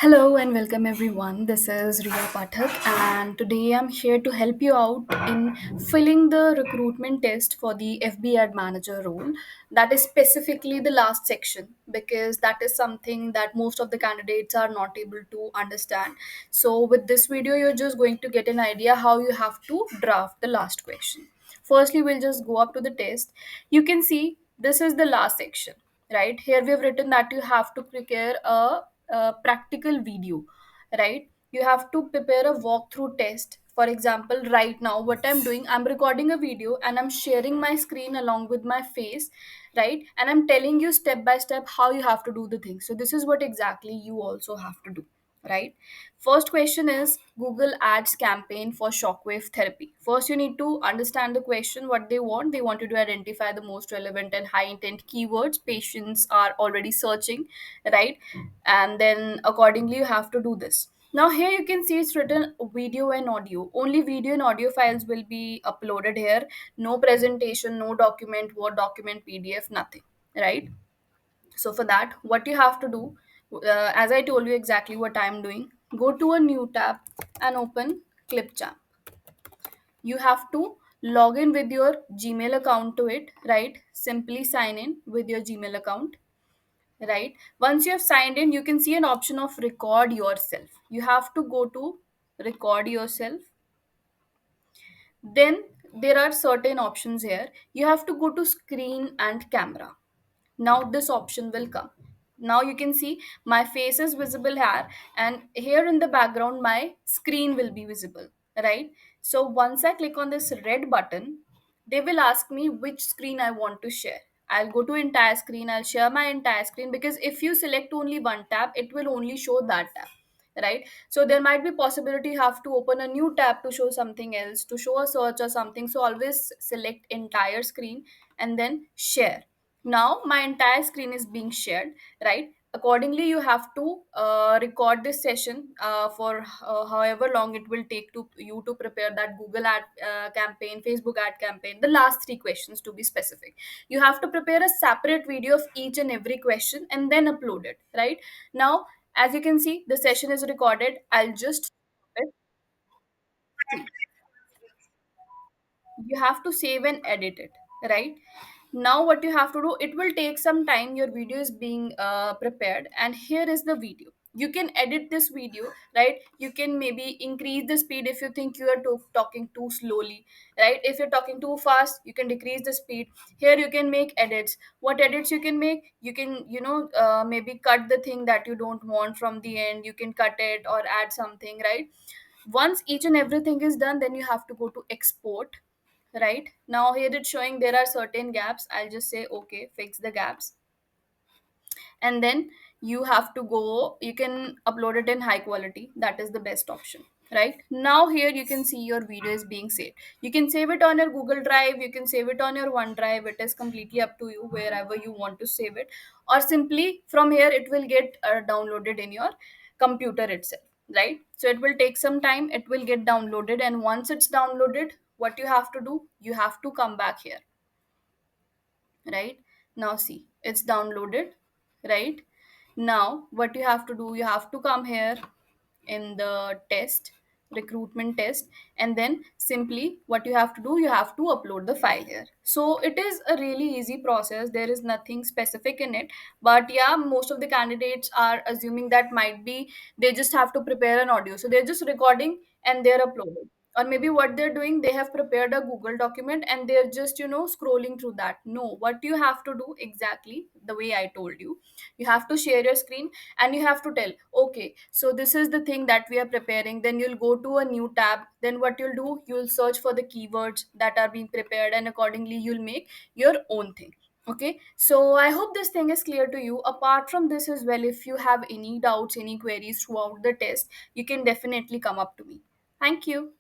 Hello and welcome everyone. This is Riya Pathak, and today I'm here to help you out in filling the recruitment test for the FB ad manager role. That is specifically the last section because that is something that most of the candidates are not able to understand. So with this video you're just going to get an idea how you have to draft the last question. Firstly, we'll just go up to the test. You can see this is the last section, right? Here we have written that you have to prepare a practical video, right? You have to prepare a walkthrough test. For example, right now, what I'm doing, I'm recording a video and I'm sharing my screen along with my face, right? And I'm telling you step by step how you have to do the thing. So, this is what exactly you also have to do, right? First question is Google Ads campaign for shockwave therapy. First, you need to understand the question what they want. They want you to identify the most relevant and high intent keywords patients are already searching, right? And then accordingly, you have to do this. Now, here you can see it's written video and audio. Only video and audio files will be uploaded here. No presentation, no document, Word document, PDF, nothing, right? So for that, what you have to do, as I told you exactly what I'm doing, go to a new tab and open Clipchamp. You have to log in with your Gmail account to it, right? Simply sign in with your Gmail account, right? Once you have signed in, you can see an option of record yourself. You have to go to record yourself. Then there are certain options here. You have to go to screen and camera. Now this option will come. Now you can see my face is visible here, and here in the background my screen will be visible, right? So once I click on this red button, they will ask me which screen I want to share. I'll go to entire screen, I'll share my entire screen, because if you select only one tab, it will only show that tab, right? So there might be possibility you have to open a new tab to show something else, to show a search or something. So always select entire screen and then share. Now my entire screen is being shared, right? Accordingly, you have to record this session for however long it will take to you to prepare that Google ad campaign, Facebook ad campaign, the last three questions to be specific. You have to prepare a separate video of each and every question and then upload it, right? Now, as you can see, the session is recorded. I'll just stop it. You have to save and edit it, right? Now what you have to do, it will take some time, your video is being prepared, and here is the video. You can edit this video, right? You can maybe increase the speed if you think you are talking too slowly, right? If you're talking too fast, you can decrease the speed. Here you can make edits. What edits you can make? You can, maybe cut the thing that you don't want from the end, you can cut it or add something, right? Once each and everything is done, then you have to go to export. Right now here it's showing there are certain gaps. I'll just say okay, fix the gaps, and then you have to go, you can upload it in high quality. That is the best option. Right now here you can see your video is being saved. You can save it on your Google Drive, you can save it on your OneDrive. It is completely up to you wherever you want to save it, or simply from here it will get downloaded in your computer itself, right? So it will take some time, it will get downloaded, and once it's downloaded, what you have to do, you have to come back here, right? Now see, it's downloaded, right? Now what you have to do, you have to come here in the test, recruitment test, and then simply what you have to do, you have to upload the file here. So it is a really easy process, there is nothing specific in it. But yeah, most of the candidates are assuming that might be they just have to prepare an audio, so they're just recording and they're uploading. Or maybe what they're doing, they have prepared a Google document and they're just scrolling through that. No, what you have to do exactly the way I told you, you have to share your screen and you have to tell, okay, so this is the thing that we are preparing. Then you'll go to a new tab, then what you'll do, you'll search for the keywords that are being prepared, and accordingly you'll make your own thing. Okay, so I hope this thing is clear to you. Apart from this as well, if you have any doubts, any queries throughout the test, you can definitely come up to me. Thank you.